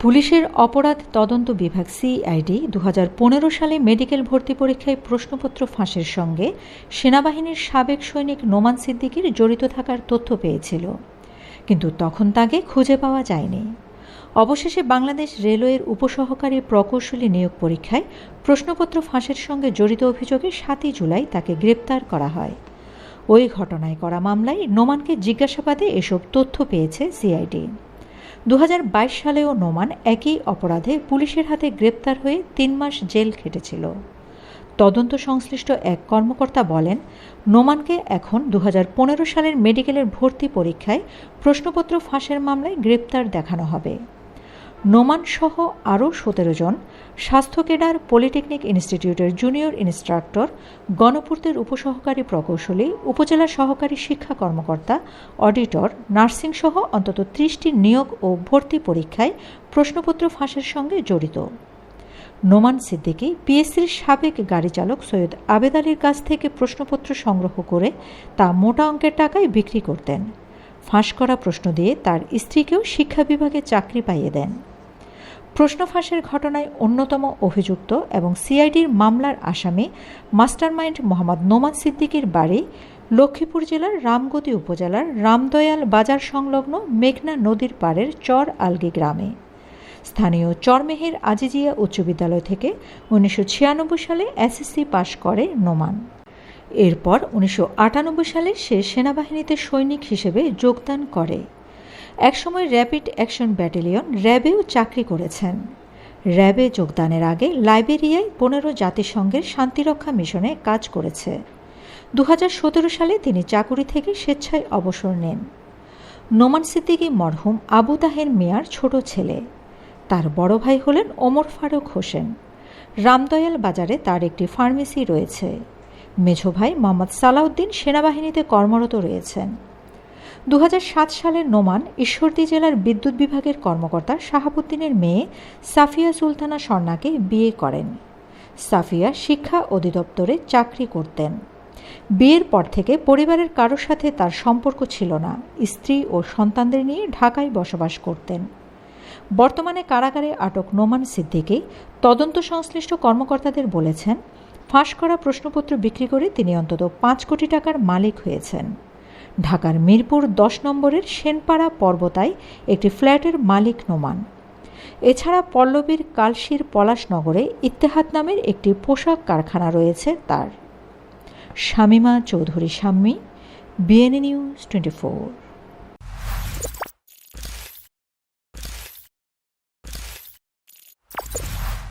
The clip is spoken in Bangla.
পুলিশের অপরাধ তদন্ত বিভাগ সিআইডি 2015 সালে মেডিকেল ভর্তি পরীক্ষায় প্রশ্নপত্র ফাঁসের সঙ্গে সেনাবাহিনীর সাবেক সৈনিক নোমান সিদ্দিকীর জড়িত থাকার তথ্য পেয়েছিল, কিন্তু তখন তাকে খুঁজে পাওয়া যায়নি। অবশেষে বাংলাদেশ রেলওয়ের উপসহকারী প্রকৌশলী নিয়োগ পরীক্ষায় প্রশ্নপত্র ফাঁসের সঙ্গে জড়িত অভিযোগে 7 জুলাই তাকে গ্রেপ্তার করা হয়। ওই ঘটনায় করা মামলায় নোমানকে জিজ্ঞাসাবাদে এসব তথ্য পেয়েছে সিআইডি। 2022 সালেও নোমান একই অপরাধে পুলিশের হাতে গ্রেপ্তার হয়ে 3 মাস জেল খেটেছিল। তদন্ত সংশ্লিষ্ট এক কর্মকর্তা বলেন, নোমানকে এখন 2015 সালের মেডিকেলের ভর্তি পরীক্ষায় প্রশ্নপত্র ফাঁসের মামলায় গ্রেপ্তার দেখানো হবে। নোমান সহ আরও 17 জন স্বাস্থ্য ক্যাডার, পলিটেকনিক ইনস্টিটিউটের জুনিয়র ইনস্ট্রাক্টর, গণপূর্তের উপসহকারী প্রকৌশলী, উপজেলা সহকারী শিক্ষা কর্মকর্তা, অডিটর, নার্সিং সহ অন্তত 30টি নিয়োগ ও ভর্তি পরীক্ষায় প্রশ্নপত্র ফাঁসের সঙ্গে জড়িত। নোমান সিদ্দিকী পিএসসির সাবেক গাড়ি চালক সৈয়দ আবেদ আলীর কাছ থেকে প্রশ্নপত্র সংগ্রহ করে তা মোটা অঙ্কের টাকায় বিক্রি করতেন। ফাঁস করা প্রশ্ন দিয়ে তার স্ত্রীকেও শিক্ষা বিভাগে চাকরি পাইয়ে দেন। প্রশ্ন ফাঁসের ঘটনায় অন্যতম অভিযুক্ত এবং সিআইডির মামলার আসামি মাস্টারমাইন্ড মোহাম্মদ নোমান সিদ্দিকীর বাড়ি লক্ষ্মীপুর জেলার রামগতি উপজেলার রামদয়াল বাজার সংলগ্ন মেঘনা নদীর পাড়ের চর আলগি গ্রামে। স্থানীয় চরমেহের আজিজিয়া উচ্চ বিদ্যালয় থেকে 1996 সালে এসএসসি পাশ করে নোমান। এরপর 1998 সালে সে সেনাবাহিনীতে সৈনিক হিসেবে যোগদান করে। একসময় র্যাপিড অ্যাকশন ব্যাটালিয়ন র্যাবেও চাকরি করেছেন। র্যাবে যোগদানের আগে লাইবেরিয়ায় 15 জাতিসংঘের শান্তিরক্ষা মিশনে কাজ করেছে। 2017 সালে তিনি চাকুরি থেকে স্বেচ্ছায় অবসর নেন। নোমান সিদ্দিকী মরহুম আবু তাহের মিয়ার ছোট ছেলে। তার বড় ভাই হলেন ওমর ফারুক হোসেন। রামদয়াল বাজারে তার একটি ফার্মেসি রয়েছে। মেঝো ভাই মোহাম্মদ সালাউদ্দিন সেনাবাহিনীতে কর্মরত রয়েছেন। 2007 সালে নোমান ঈশ্বরদী জেলার বিদ্যুৎ বিভাগের কর্মকর্তা শাহাবুদ্দিনের মেয়ে সাফিয়া সুলতানা স্বর্ণাকে বিয়ে করেন। সাফিয়া শিক্ষা অধিদপ্তরে চাকরি করতেন। বিয়ের পর থেকে পরিবারের কারোর সাথে তার সম্পর্ক ছিল না। স্ত্রী ও সন্তানদের নিয়ে ঢাকায় বসবাস করতেন। বর্তমানে কারাগারে আটক নোমান সিদ্দিকী তদন্ত সংশ্লিষ্ট কর্মকর্তাদের বলেছেন, ফাঁস করা প্রশ্নপত্র বিক্রি করে তিনি অন্তত 5 কোটি টাকার মালিক হয়েছেন। ঢাকার মিরপুর 10 নম্বরের সেনপাড়া পর্বতায় একটি ফ্ল্যাটের মালিক নোমান। এছাড়া পল্লবীর কালশির পলাশনগরে ইত্তেহাদ নামের একটি পোশাক কারখানা রয়েছে তার। Shamima Chowdhury Shammi, BNA news 24।